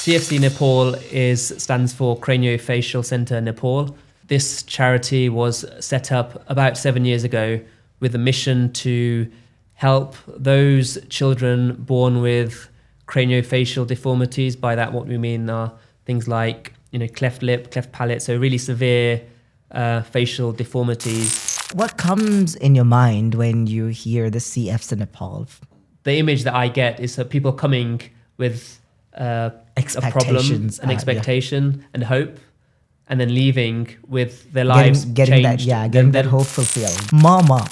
CFC Nepal stands for Craniofacial Center Nepal. This charity was set up about 7 years ago with a mission to help those children born with craniofacial deformities. By that, what we mean are things like, cleft lip, cleft palate, so really severe facial deformities. What comes in your mind when you hear the CFC Nepal? The image that I get is people coming with a problem, an expectation and hope, and then leaving with their lives changed. Getting that hope fulfilled. Mama.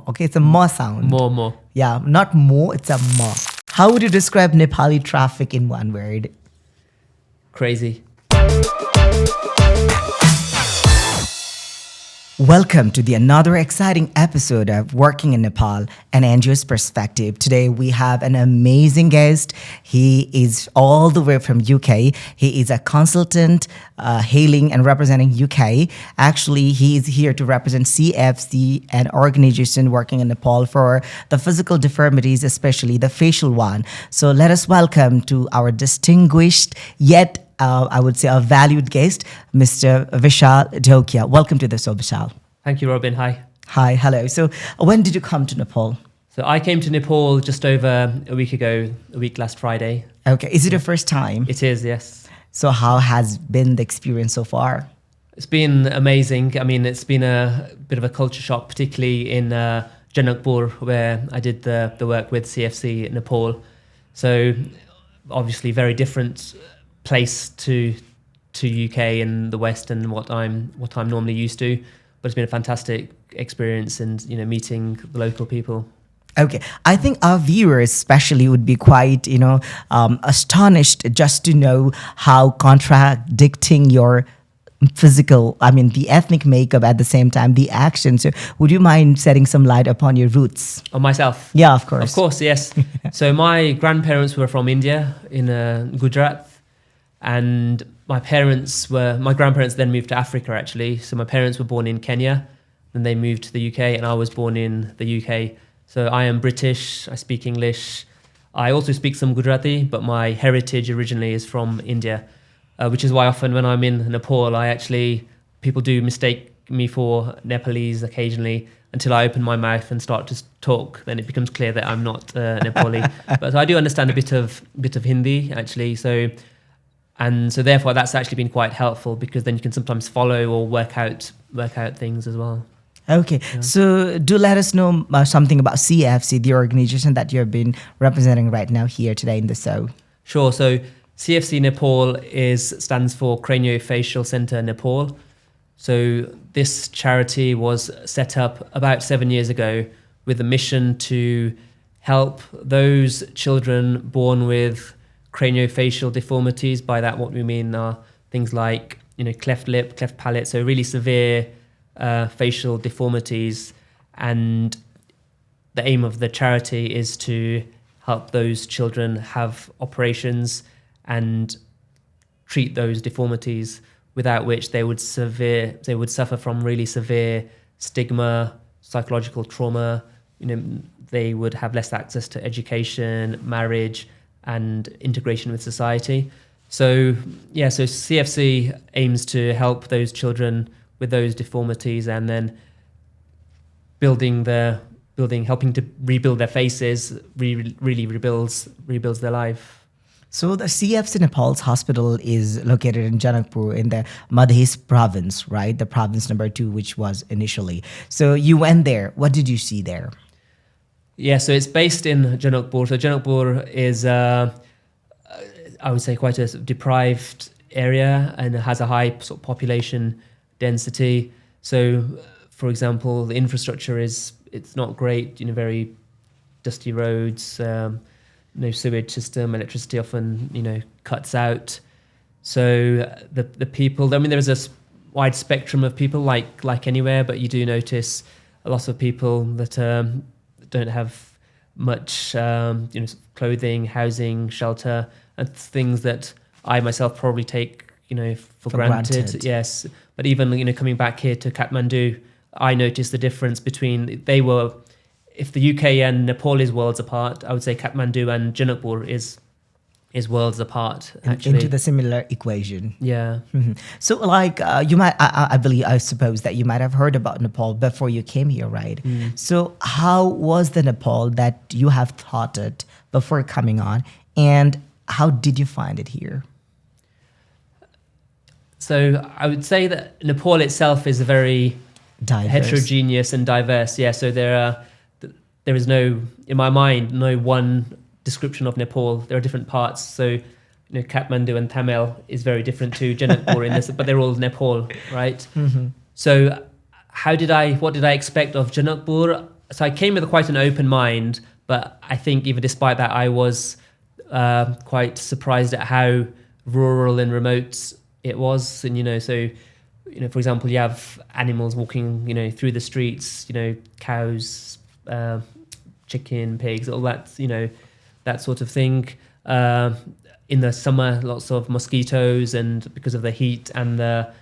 Okay, it's a ma sound. Mo. Yeah, not mo, it's a ma. How would you describe Nepali traffic in one word? Crazy. Welcome to another exciting episode of Working in Nepal, an NGO's perspective. Today we have an amazing guest. He is all the way from UK. He is a consultant hailing and representing UK. Actually, he is here to represent CFC, an organization working in Nepal for the physical deformities, especially the facial one. So let us welcome to our distinguished yet I would say a valued guest, Mr. Vishal Dhokia. Welcome to the show, Vishal. Thank you, Robin. Hi. Hi, hello. So when did you come to Nepal? So I came to Nepal just over a week last Friday. Okay. Is it your first time? It is, yes. So how has been the experience so far? It's been amazing. I mean, it's been a bit of a culture shock, particularly in Janakpur, where I did the work with CFC Nepal. So obviously very different place to UK and the West and what I'm normally used to, but it's been a fantastic experience and meeting the local people. Okay, I think our viewers especially would be quite astonished just to know how contradicting your the ethnic makeup at the same time, the action. So would you mind shedding some light upon your roots? On myself? Yeah, of course. Of course, yes. So my grandparents were from India in Gujarat. And my grandparents then moved to Africa, actually. So my parents were born in Kenya, then they moved to the UK, and I was born in the UK. So I am British, I speak English. I also speak some Gujarati, but my heritage originally is from India, which is why often when I'm in Nepal, people do mistake me for Nepalese occasionally until I open my mouth and start to talk. Then it becomes clear that I'm not Nepali. But so I do understand a bit of Hindi, actually. So therefore that's actually been quite helpful because then you can sometimes follow or work out things as well. Okay, yeah. So do let us know something about CFC, the organization that you have been representing right now here today in the show. Sure. So CFC Nepal stands for Craniofacial Center Nepal. So this charity was set up about 7 years ago with a mission to help those children born with craniofacial deformities. By that, what we mean are things like, cleft lip, cleft palate, so really severe facial deformities. And the aim of the charity is to help those children have operations and treat those deformities, without which they would suffer from really severe stigma, psychological trauma. They would have less access to education, marriage, and integration with society. So CFC aims to help those children with those deformities, and then helping to rebuild their faces, really rebuilds their life. So the CFC Nepal's hospital is located in Janakpur in the Madhesh Province, right? The province number 2, which was initially. So you went there. What did you see there? Yeah, so it's based in Janakpur. So Janakpur is, I would say, quite a deprived area and has a high sort of population density. So, for example, the infrastructure it's not great. Very dusty roads, no sewage system, electricity often cuts out. So the people. There is a wide spectrum of people, like anywhere, but you do notice a lot of people that don't have much clothing, housing, shelter, and things that I myself probably take for granted. Yes, but even coming back here to Kathmandu, I noticed the difference between if the UK and Nepal is worlds apart, I would say Kathmandu and Janakpur is is worlds apart, And actually. into the similar equation. Yeah. So, like, you might, I believe, I suppose that you might have heard about Nepal before you came here, right? So, how was the Nepal that you have thought it before coming on, and how did you find it here? So I would say that Nepal itself is a very Diverse. heterogeneous and diverse. Yeah. So there is no, in my mind, no one description of Nepal. There are different parts. So, Kathmandu and Tamil is very different to Janakpur in this, but they're all Nepal, right? So what did I expect of Janakpur? So I came with quite an open mind, but I think even despite that, I was quite surprised at how rural and remote it was. And, so, for example, you have animals walking, through the streets, cows, chicken, pigs, all that, that sort of thing. In the summer, lots of mosquitoes, and because of the heat and the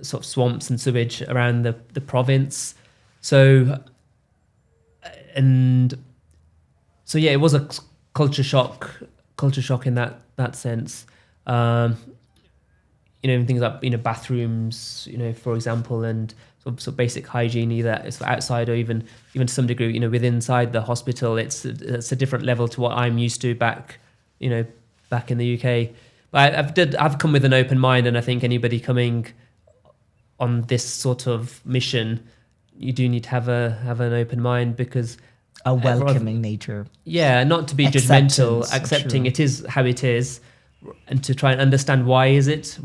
sort of swamps and sewage around the province. So yeah, it was a culture shock in that sense. Things like bathrooms, for example, and sort of basic hygiene, either it's outside or even to some degree, within inside the hospital. It's a different level to what I'm used to back in the UK. But I've come with an open mind, and I think anybody coming on this sort of mission, you do need to have an open mind, because A welcoming nature. Yeah, not to be judgmental, accepting it is how it is, and to try and understand why is it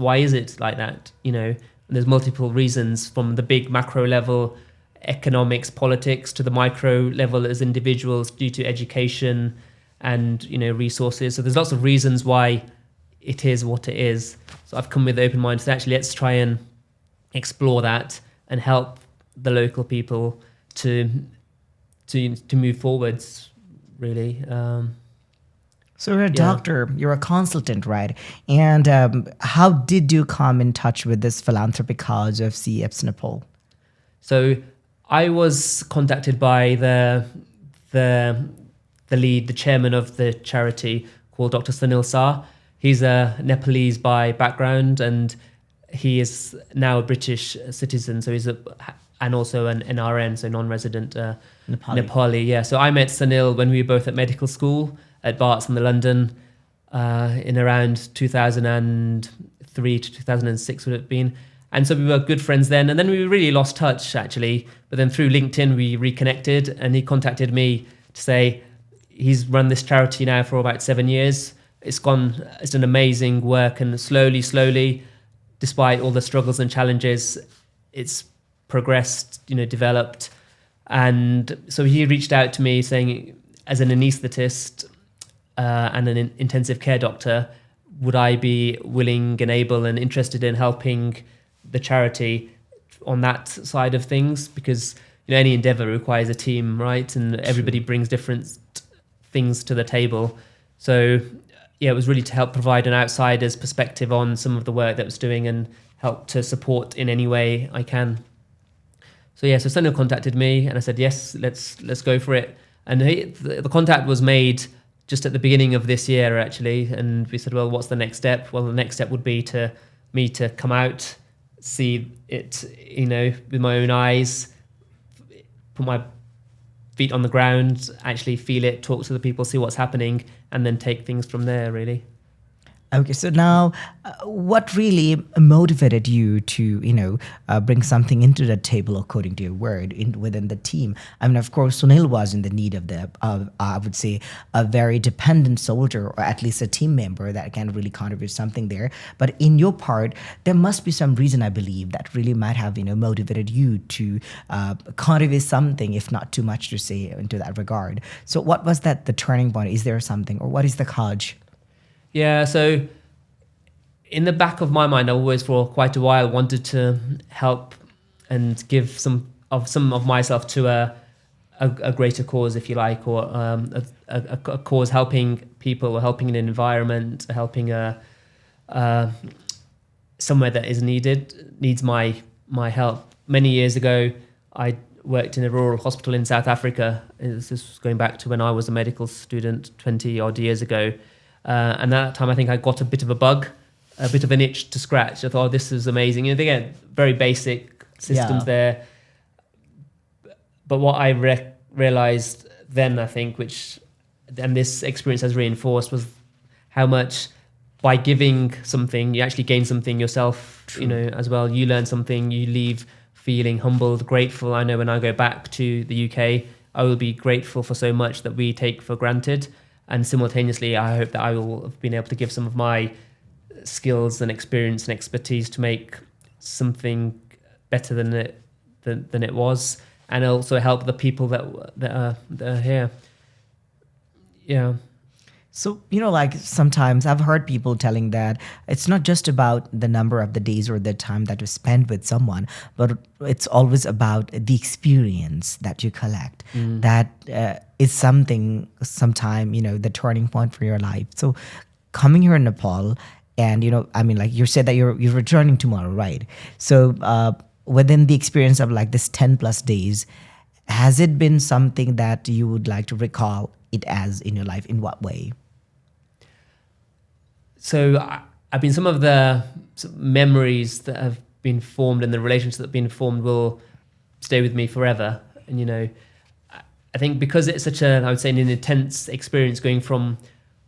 like that, And there's multiple reasons, from the big macro level, economics, politics, to the micro level as individuals, due to education and resources. So there's lots of reasons why it is what it is. So I've come with open mind. So actually, let's try and explore that and help the local people to move forwards, really. So you're a doctor, you're a consultant, right? And how did you come in touch with this philanthropic cause of CFC Nepal? So I was contacted by the chairman of the charity, called Dr. Sunil Shah. He's a Nepalese by background, and he is now a British citizen. So and also an NRN, so non-resident Nepali. Yeah. So I met Sunil when we were both at medical school at Barts in London in around 2003 to 2006 would have been. And so we were good friends then. And then we really lost touch, actually. But then through LinkedIn, we reconnected, and he contacted me to say he's run this charity now for about 7 years. It's done amazing work, and slowly, despite all the struggles and challenges, it's progressed, developed. And so he reached out to me saying, as an anaesthetist and an intensive care doctor, would I be willing and able and interested in helping the charity on that side of things? Because any endeavor requires a team, right? And everybody brings different things to the table. So yeah, it was really to help provide an outsider's perspective on some of the work that I was doing, and help to support in any way I can. So yeah, so Sunil contacted me, and I said, yes, let's go for it. And the contact was made just at the beginning of this year, actually. And we said, well, what's the next step? Well, the next step would be to come out, see it, with my own eyes, put my feet on the ground, actually feel it, talk to the people, see what's happening, and then take things from there, really. Okay, so now what really motivated you to, bring something into the table, according to your word, within the team? I mean, of course, Sunil was in the need of I would say, a very dependent soldier, or at least a team member that can really contribute something there. But in your part, there must be some reason, I believe, that really might have, motivated you to contribute something, if not too much to say into that regard. So what was the turning point? Is there something, or what is the cause? Yeah, so in the back of my mind, I always, for quite a while, wanted to help and give some of myself to a greater cause, if you like, or a cause helping people, or helping an environment, helping somewhere that needs my help. Many years ago, I worked in a rural hospital in South Africa. This was going back to when I was a medical student 20 odd years ago. And at that time, I think I got a bit of a bug, a bit of an itch to scratch. I thought, oh, this is amazing. They get very basic systems there. But what I realized then, I think, and this experience has reinforced, was how much by giving something, you actually gain something yourself, as well. You learn something, you leave feeling humbled, grateful. I know when I go back to the UK, I will be grateful for so much that we take for granted. And simultaneously, I hope that I will have been able to give some of my skills and experience and expertise to make something better than it was, and also help the people that are here. Yeah. So, like sometimes I've heard people telling that it's not just about the number of the days or the time that you spend with someone, but it's always about the experience that you collect. That is sometime, the turning point for your life. So coming here in Nepal, and, you said that you're returning tomorrow, right? So within the experience of like this 10 plus days, has it been something that you would like to recall it as in your life? In what way? So some of the memories that have been formed and the relationships that have been formed will stay with me forever. And, I think because it's such I would say an intense experience going from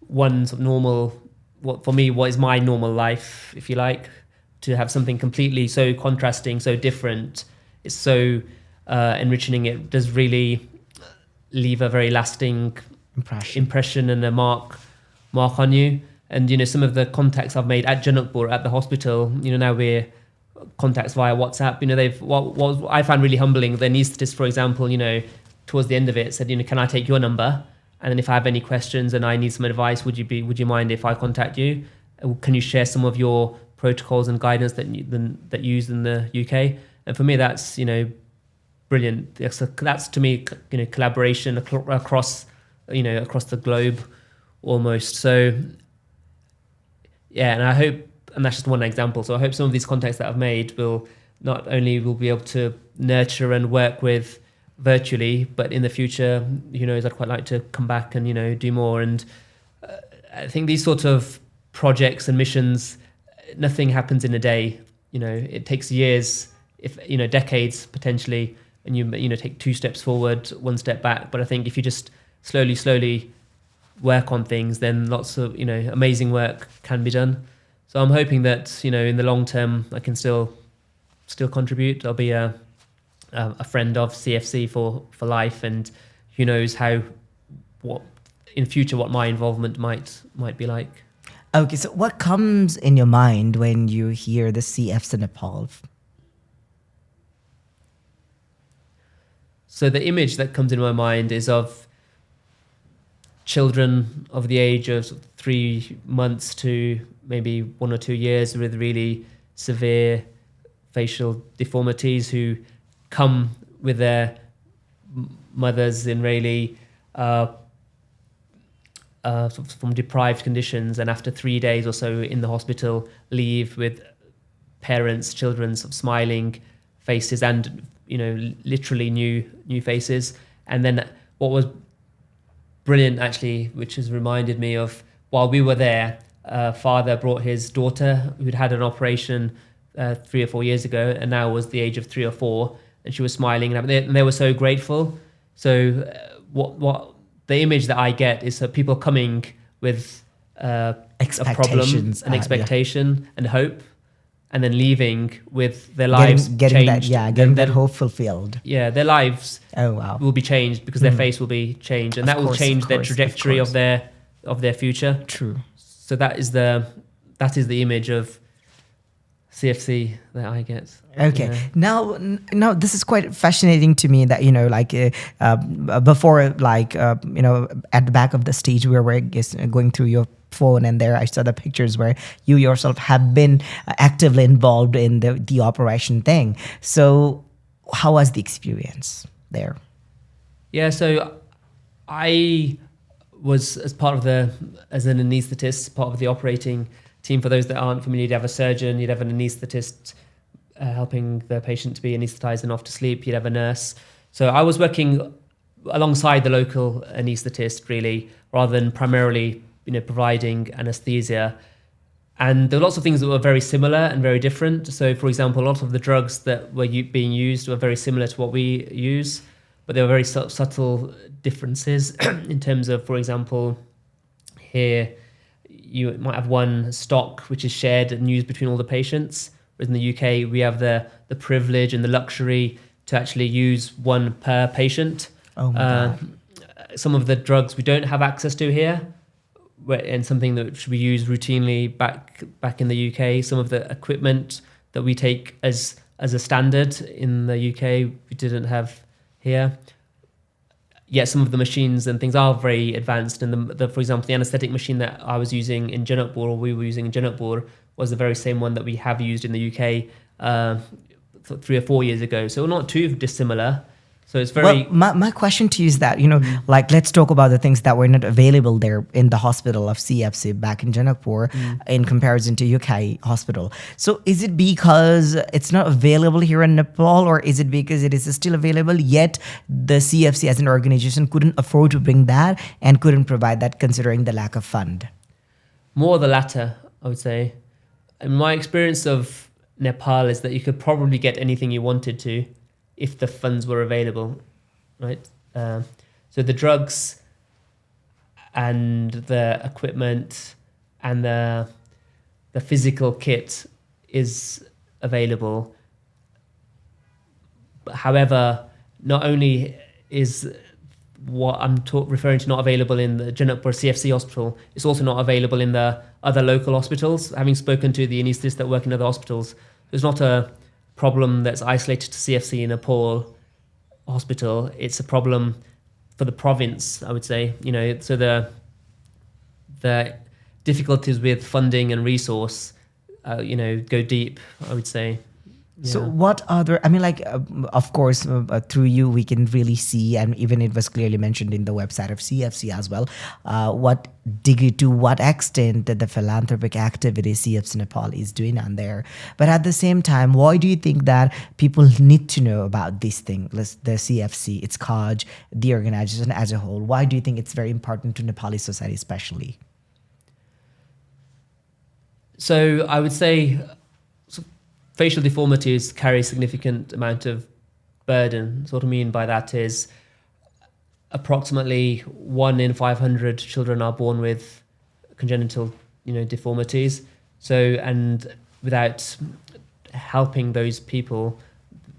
one sort of normal, what is my normal life, if you like, to have something completely so contrasting, so different. It's so enriching. It does really leave a very lasting impression and a mark on you. And, some of the contacts I've made at Janakpur, at the hospital, now we're contacts via WhatsApp. What I found really humbling, the anaesthetist, for example, towards the end of it said, can I take your number? And then if I have any questions and I need some advice, would you mind if I contact you? Can you share some of your protocols and guidance that you use in the UK? And for me, that's, brilliant. That's to me, collaboration across the globe almost. So, yeah, and I hope, and that's just one example. So I hope some of these contacts that I've made will not only be able to nurture and work with virtually, but in the future, who knows, I'd quite like to come back and, do more. And I think these sort of projects and missions, nothing happens in a day. It takes years, if decades potentially, and you take 2 steps forward, 1 step back. But I think if you just slowly work on things, then lots of amazing work can be done. So I'm hoping that in the long term I can still contribute. I'll be a friend of CFC for life, and who knows what in future what my involvement might be like. Okay, so what comes in your mind when you hear the CFC Nepal? So the image that comes in my mind is of children of the age of 3 months to maybe 1 or 2 years with really severe facial deformities who come with their mothers in really from deprived conditions, and after 3 days or so in the hospital leave with parents, children sort of smiling faces and literally new faces. And then what was brilliant actually, which has reminded me of while we were there, father brought his daughter who'd had an operation 3 or 4 years ago, and now was the age of 3 or 4, and she was smiling, and they were so grateful. So what the image that I get is people coming with a problem, an expectation and hope, and then leaving with their lives changed. Getting that hope fulfilled. Yeah, their lives will be changed because their face will be changed, and that will change their trajectory of their future. True. So that is the image of CFC that I get. Okay. Yeah. Now this is quite fascinating to me that, before, at the back of the stage where we're going through your phone, and there I saw the pictures where you yourself have been actively involved in the operation thing. So how was the experience there? Yeah, so I was as an anaesthetist, part of the operating team. For those that aren't familiar, you'd have a surgeon, you'd have an anaesthetist helping the patient to be anesthetized and off to sleep, you'd have a nurse. So I was working alongside the local anaesthetist really, rather than primarily providing anesthesia. And there were lots of things that were very similar and very different. So, for example, a lot of the drugs that were being used were very similar to what we use, but there were very subtle differences in terms of, for example, here you might have one stock which is shared and used between all the patients, whereas in the UK we have the privilege and the luxury to actually use one per patient. Oh my God. Some of the drugs we don't have access to here, and something that we use routinely back in the UK. Some of the equipment that we take as a standard in the UK we didn't have here. Yet some of the machines and things are very advanced. And for example, the anaesthetic machine that I was using in Janakpur, or we were using in Janakpur, was the very same one that we have used in the UK 3 or 4 years ago. So not too dissimilar. So it's very... Well, my question to you is that, like, let's talk about the things that were not available there in the hospital of CFC back in Janakpur in comparison to UK hospital. So is it because it's not available here in Nepal, or is it because it is still available, yet the CFC as an organization couldn't afford to bring that and couldn't provide that considering the lack of fund? More the latter, I would say. And my experience of Nepal is that you could probably get anything you wanted to if the funds were available, right? So the drugs and the equipment and the physical kit is available. However, not only is what I'm referring to not available in the Janakpur CFC hospital, it's also not available in the other local hospitals. Having spoken to the anaesthetists that work in other hospitals, there's not a problem that's isolated to CFC Nepal hospital. It's a problem for the province, I would say. So the difficulties with funding and resource, go deep, I would say. Yeah. So what other, of course, through you, we can really see, and even it was clearly mentioned in the website of CFC as well, what degree, to what extent that the philanthropic activity CFC Nepal is doing on there. But at the same time, why do you think that people need to know about this thing, the CFC, its cause, the organization as a whole? Why do you think it's very important to Nepali society especially? So I would say facial deformities carry a significant amount of burden. So what I mean by that is approximately 1 in 500 children are born with congenital, deformities. So, and without helping those people,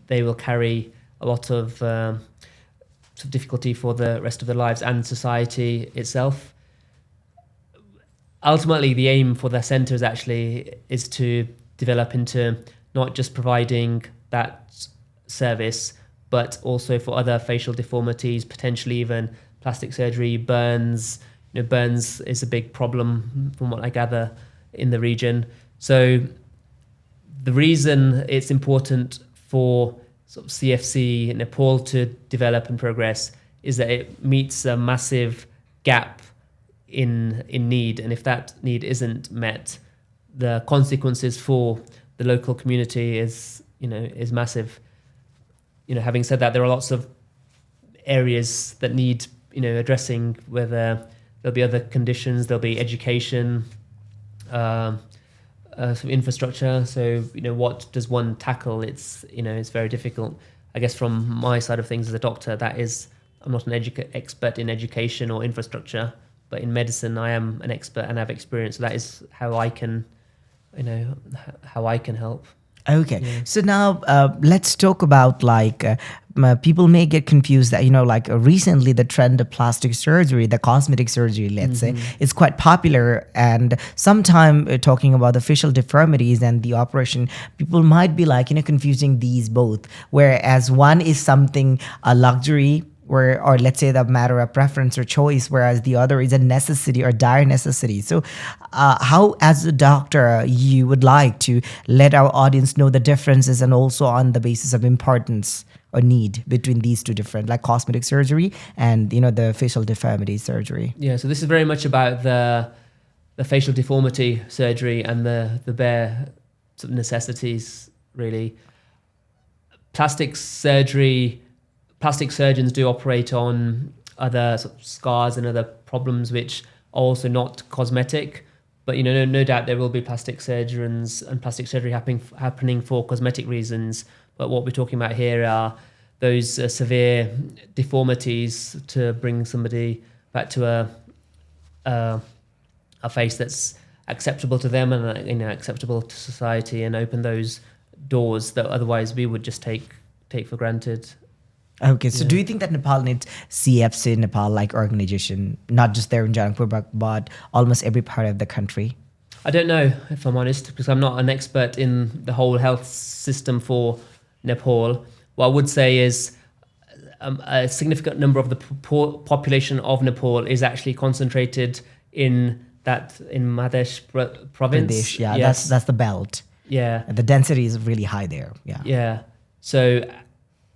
they will carry a lot of difficulty for the rest of their lives and society itself. Ultimately, the aim for the centre is to develop into not just providing that service, but also for other facial deformities, potentially even plastic surgery, burns. Burns is a big problem from what I gather in the region. So the reason it's important for sort of CFC Nepal to develop and progress is that it meets a massive gap in need. And if that need isn't met, the consequences for the local community is massive. Having said that, there are lots of areas that need, addressing, whether there'll be other conditions, there'll be education, some infrastructure. So, what does one tackle? It's very difficult. I guess from my side of things as a doctor, I'm not an expert in education or infrastructure, but in medicine, I am an expert and have experience. So that is how I can help. Okay. Yeah. So now let's talk about people may get confused that, recently the trend of plastic surgery, the cosmetic surgery, let's say, is quite popular. And sometime talking about the facial deformities and the operation, people might be confusing these both. Whereas one is something, a luxury, or let's say the matter of preference or choice, whereas the other is a necessity or dire necessity. So how, as a doctor, you would like to let our audience know the differences and also on the basis of importance or need between these two different, like cosmetic surgery and, the facial deformity surgery? Yeah, so this is very much about the facial deformity surgery and the bare sort of necessities, really. Plastic surgeons do operate on other sort of scars and other problems which also not cosmetic. But no doubt there will be plastic surgeons and plastic surgery happening for cosmetic reasons. But what we're talking about here are those severe deformities to bring somebody back to a face that's acceptable to them and acceptable to society, and open those doors that otherwise we would just take for granted. Okay, so do you think that Nepal needs CFC Nepal like organization, not just there in Janakpur, but almost every part of the country? I don't know, if I'm honest, because I'm not an expert in the whole health system for Nepal. What I would say is a significant number of the population of Nepal is actually concentrated in Madhesh Province. Pradesh, yeah, Yes. that's the belt. Yeah. The density is really high there. Yeah. Yeah. So,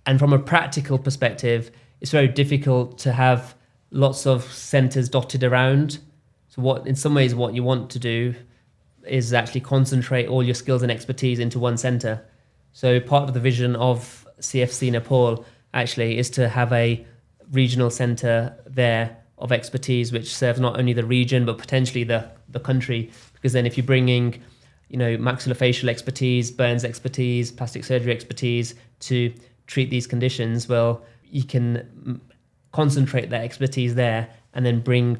and from a practical perspective, it's very difficult to have lots of centers dotted around. So in some ways, what you want to do is actually concentrate all your skills and expertise into one center. So part of the vision of CFC Nepal actually is to have a regional center there of expertise, which serves not only the region, but potentially the country. Because then if you're bringing, maxillofacial expertise, burns expertise, plastic surgery expertise to treat these conditions, well, you can concentrate that expertise there and then bring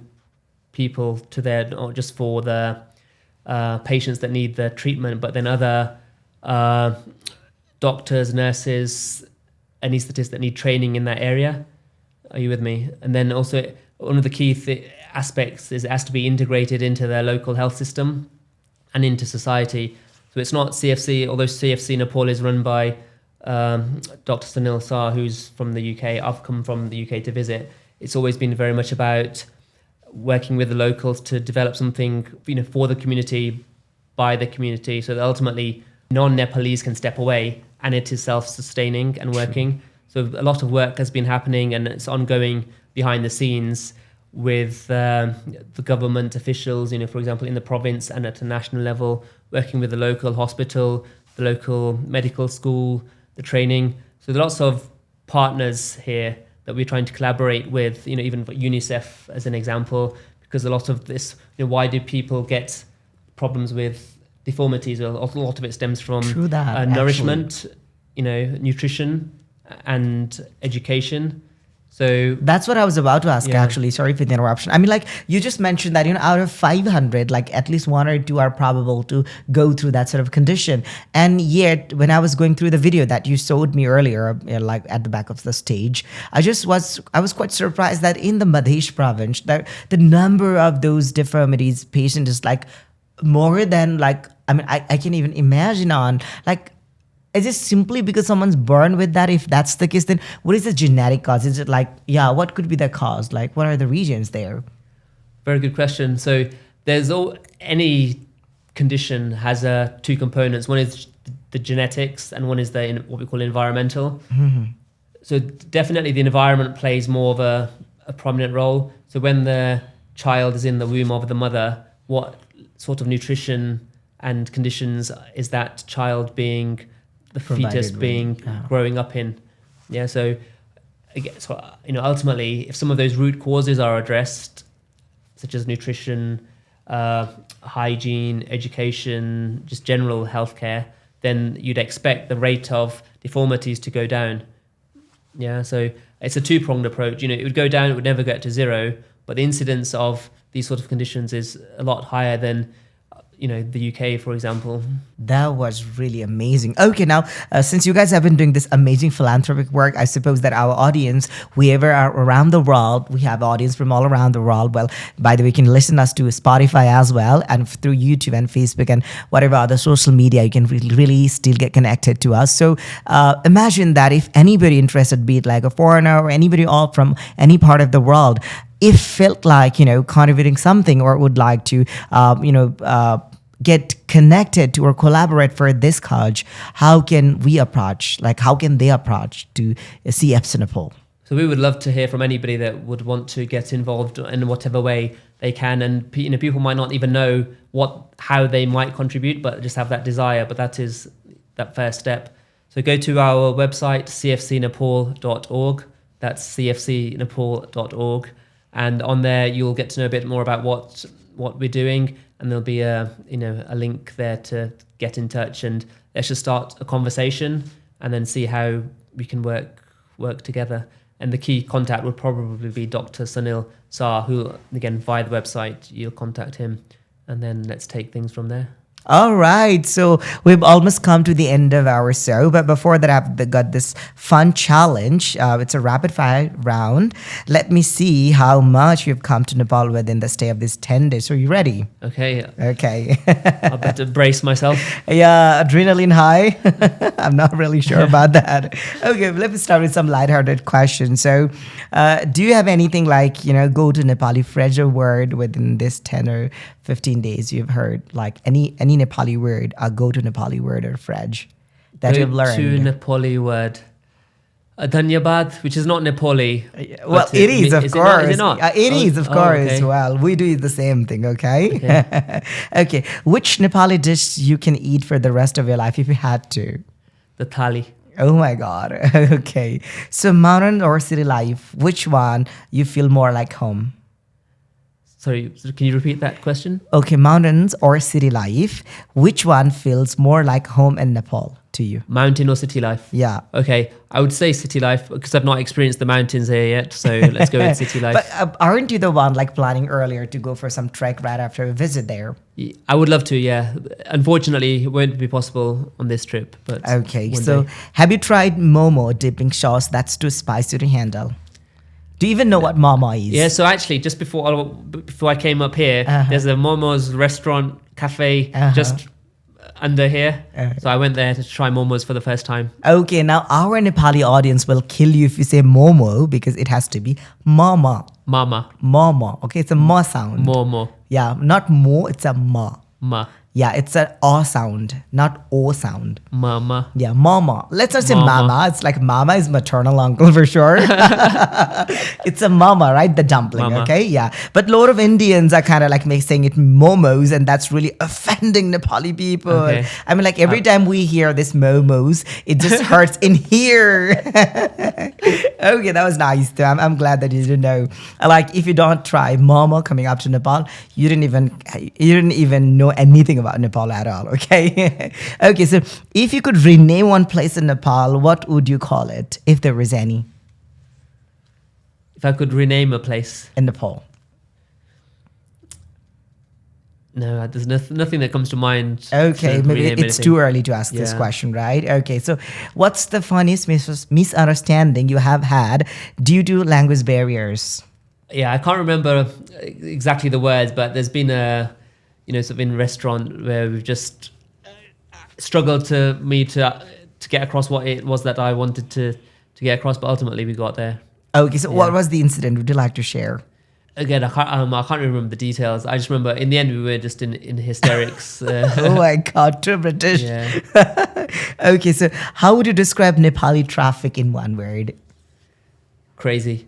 people to there, not just for the patients that need the treatment, but then other doctors, nurses, anaesthetists that need training in that area. Are you with me? And then also one of the key aspects is it has to be integrated into their local health system and into society. So it's not CFC, although CFC Nepal is run by Dr. Sunil Saar, who's from the UK. I've come from the UK to visit. It's always been very much about working with the locals to develop something, for the community, by the community, so that ultimately non-Nepalese can step away and it is self-sustaining and working. So a lot of work has been happening and it's ongoing behind the scenes with the government officials, for example, in the province and at a national level, working with the local hospital, the local medical school, the training. So there are lots of partners here that we're trying to collaborate with, even UNICEF as an example, because a lot of this, why do people get problems with deformities? Well, a lot of it stems from nourishment, nutrition and education. So that's what I was about to ask, actually. Sorry for the interruption. I mean, you just mentioned that, out of 500, at least 1 or 2 are probable to go through that sort of condition. And yet, when I was going through the video that you showed me earlier, at the back of the stage, I was quite surprised that in the Madhesh Province, the number of those deformities patients is more than I can even imagine on is it simply because someone's born with that? If that's the case, then what is the genetic cause? Is it what could be the cause? What are the regions there? Very good question. So any condition has two components. One is the genetics and one is what we call environmental. Mm-hmm. So definitely the environment plays more of a prominent role. So when the child is in the womb of the mother, what sort of nutrition and conditions is that child being, the fetus being, growing up in? Yeah, so ultimately, if some of those root causes are addressed, such as nutrition, hygiene, education, just general healthcare, then you'd expect the rate of deformities to go down. Yeah, so it's a two-pronged approach. It would go down, it would never get to zero, but the incidence of these sort of conditions is a lot higher than the UK, for example. That was really amazing. Okay, now, since you guys have been doing this amazing philanthropic work, I suppose that our audience, whoever are around the world, we have audience from all around the world. Well, by the way, you can listen us to Spotify as well, and through YouTube and Facebook and whatever other social media, you can really still get connected to us. So imagine that if anybody interested, be it a foreigner or anybody all from any part of the world, if felt like, contributing something or would like to, get connected to or collaborate for this cause, how can we approach? How can they approach to CFC Nepal? So we would love to hear from anybody that would want to get involved in whatever way they can. And people might not even know how they might contribute, but just have that desire. But that is that first step. So go to our website, cfcnepal.org. That's cfcnepal.org. and on there you'll get to know a bit more about what we're doing, and there'll be a link there to get in touch, and let's just start a conversation and then see how we can work together. And the key contact would probably be Dr. Sunil Saar, who, again, via the website, you'll contact him, and then let's take things from there. All right, so we've almost come to the end of our show, but before that, I've got this fun challenge. It's a rapid fire round. Let me see how much you've come to Nepal within the stay of these 10 days. So, are you ready? Okay. Okay. I better brace myself. Yeah, adrenaline high. I'm not really sure about that. Okay, let me start with some lighthearted questions. So, do you have anything like, go to Nepali phrase or word within this 10 or 15 days you've heard, like any Nepali word, a go-to Nepali word or phrase that you've learned? Go-to Nepali word. Dhanyabad, which is not Nepali. Well, it is, of course. Is it not? It is, of course. Okay. Well, we do the same thing, okay? Okay. Which Nepali dish you can eat for the rest of your life if you had to? The thali. Oh my God. Okay. So mountain or city life, which one you feel more like home? Sorry, can you repeat that question? Okay, mountains or city life, which one feels more like home in Nepal to you? Mountain or city life? Yeah. Okay, I would say city life because I've not experienced the mountains here yet. So let's go with city life. But aren't you the one like planning earlier to go for some trek right after a visit there? I would love to, yeah. Unfortunately, it won't be possible on this trip. But okay, one so day. have you tried momo dipping sauce that's too spicy to handle? Do you even know what momo is? Yeah, so actually, just before I came up here, there's a Momo's restaurant, cafe, just under here. So I went there to try Momo's for the first time. Okay, now our Nepali audience will kill you if you say momo because it has to be mama. Mama. Mama. Okay, it's a ma sound. Momo. Yeah, not mo, it's a ma. Ma. Yeah, it's an a sound, not o sound. Mama. Yeah, mama. Let's not say Mama. mama. It's like mama is maternal uncle for sure. It's a mama, right? The dumpling, Mama. okay? Yeah. But a lot of Indians are kind of like saying it momos, and that's really offending Nepali people. Okay. I mean, like every time we hear this momos, it just hurts in here. Okay, that was nice too. I'm glad that you didn't know. Like, if you don't try momo coming up to Nepal, you didn't even know anything about Nepal at all, okay? Okay, so if you could rename one place in Nepal, what would you call it, if there was any? If I could rename a place. In Nepal. No, there's nothing that comes to mind. Okay, to maybe rename it's anything. too early to ask this Yeah. question, right? Okay, so what's the funniest misunderstanding you have had due to language barriers? Yeah, I can't remember exactly the words, but there's been a, sort of in restaurant where we've just struggled to get across what it was that I wanted to get across, but ultimately we got there. Okay, so what was the incident? Would you like to share? Again, I can't remember the details. I just remember in the end we were just in hysterics. Oh my God, too British. Yeah. Okay, so how would you describe Nepali traffic in one word? Crazy.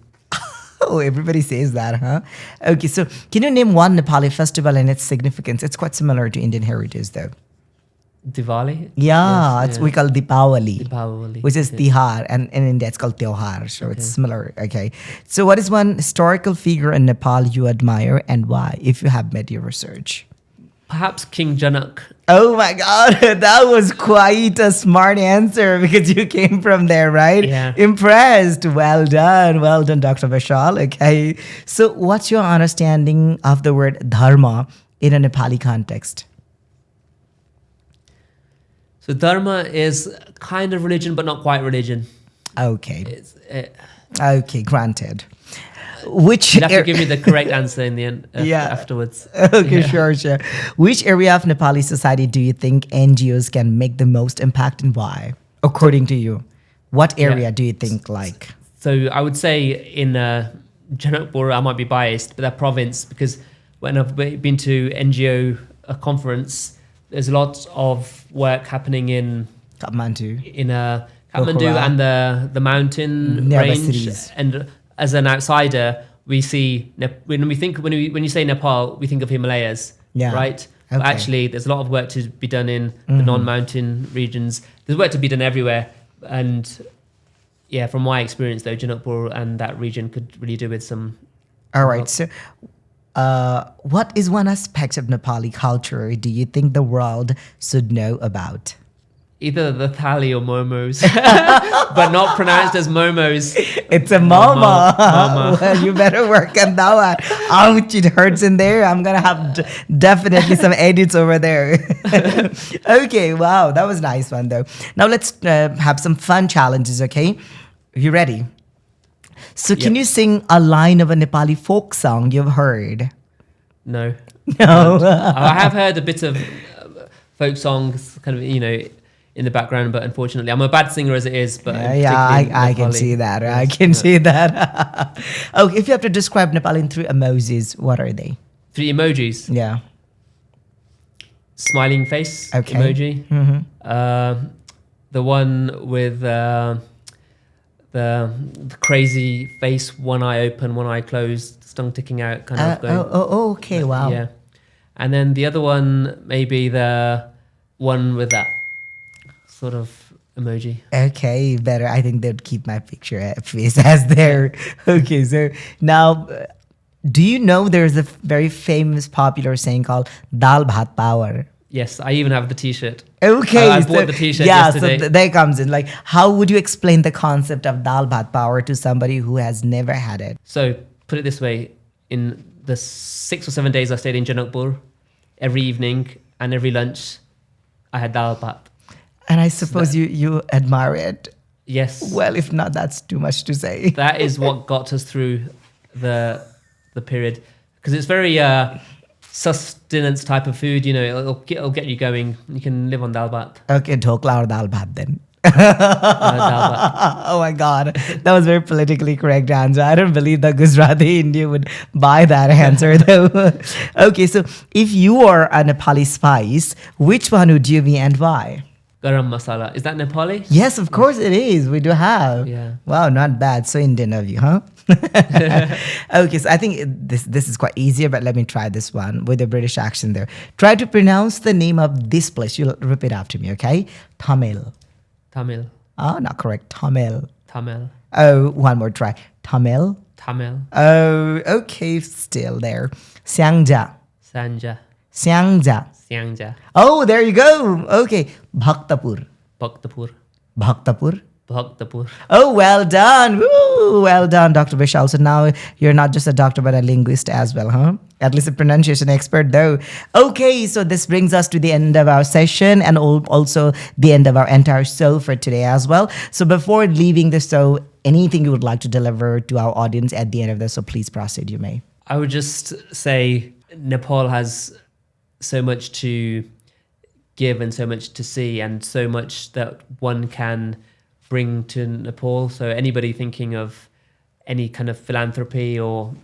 Oh, everybody says that, huh? Okay, so can you name one Nepali festival and its significance? It's quite similar to Indian heritage, though. Diwali? Yeah, Yes, we call Deepawali. Deepawali, Which is okay. Tihar, and in India it's called Tyohar, so it's similar. Okay, so what is one historical figure in Nepal you admire and why, if you have made your research? Perhaps King Janak. Oh my God, that was quite a smart answer because you came from there, right? Yeah. Impressed. Well done, Dr. Vishal. Okay, so what's your understanding of the word dharma in a Nepali context? So dharma is kind of religion, but not quite religion. Okay. Okay, granted. Which You'd have to give me the correct answer in the end Yeah. afterwards. Okay, Yeah. sure. Which area of Nepali society do you think NGOs can make the most impact and why, according to you? What area do you think like? So I would say in Janakpur, I might be biased, but that province, because when I've been to NGO conference, there's a lot of work happening in Kathmandu. Kathmandu Pokhara. and the mountain Nearby range. cities. And as an outsider, we see when you say Nepal, we think of Himalayas, Yeah. right? But Okay. actually, there's a lot of work to be done in the non-mountain regions. There's work to be done everywhere, and yeah, from my experience though, Janakpur and that region could really do with some All right. So, what is one aspect of Nepali culture do you think the world should know about? Either the thali or momos, but not pronounced as momos. It's a mama. Mama. Well, you better work on that one. Ouch, it hurts in there. I'm going to have definitely some edits over there. Okay, wow. That was a nice one, though. Now let's have some fun challenges, okay? You ready? So can Yep. you sing a line of a Nepali folk song you've heard? No. No. I have heard a bit of folk songs, kind of, in the background, but unfortunately, I'm a bad singer as it is. But I can see that. Yes, I can see that. Okay, if you have to describe Nepal in 3 emojis, what are they? 3 emojis. Yeah. Smiling face Okay. emoji. Mm-hmm. The one with the crazy face, one eye open, one eye closed, tongue ticking out, kind of going. Okay, wow. Yeah. And then the other one, maybe the one with that sort of emoji. Okay, better. I think they'd keep my picture face as there. Okay, so now, do you know there's a very famous popular saying called dal bhat power? Yes, I even have the T-shirt. Okay, I bought the T-shirt yeah, yesterday. so there comes in. Like, how would you explain the concept of dal bhat power to somebody who has never had it? So put it this way: in the 6 or 7 days I stayed in Janakpur, every evening and every lunch, I had dal bhat. And I suppose you admire it. Yes. Well, if not, that's too much to say. That is what got us through the period, because it's very sustenance type of food. It'll get you going. You can live on dal bhat. Okay, dhokla or dal bhat then. Dal bhat. Oh my God, that was very politically correct answer. I don't believe that Gujarati India would buy that answer though. Okay, so if you are a Nepali spice, which one would you be and why? Garam masala. Is that Nepali? Yes, of course it is. We do have. Yeah. Wow, not bad. So Indian of you, huh? Okay, so I think this is quite easier, but let me try this one with a British accent there. Try to pronounce the name of this place. You'll repeat after me, okay? Tamil. Tamil. Oh, not correct. Tamil. Tamil. Oh, one more try. Tamil. Tamil. Oh, okay, still there. Syangja. Sanja. Syangja. Syangja. Oh, there you go. Okay. Bhaktapur. Bhaktapur. Bhaktapur. Bhaktapur. Oh, well done. Woo, well done, Dr. Vishal. So now you're not just a doctor, but a linguist as well, huh? At least a pronunciation expert, though. Okay, so this brings us to the end of our session and also the end of our entire show for today as well. So before leaving the show, anything you would like to deliver to our audience at the end of this, so please proceed, you may. I would just say Nepal has so much to give and so much to see and so much that one can bring to Nepal. So anybody thinking of any kind of philanthropy or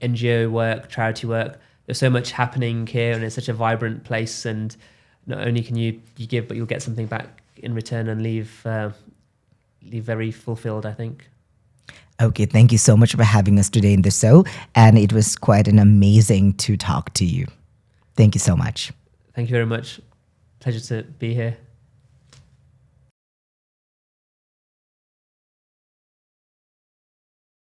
NGO work, charity work, there's so much happening here and it's such a vibrant place, and not only can you give, but you'll get something back in return and leave very fulfilled, I think. Okay, thank you so much for having us today in the show, and it was quite an amazing to talk to you. Thank you so much. Thank you very much. Pleasure to be here.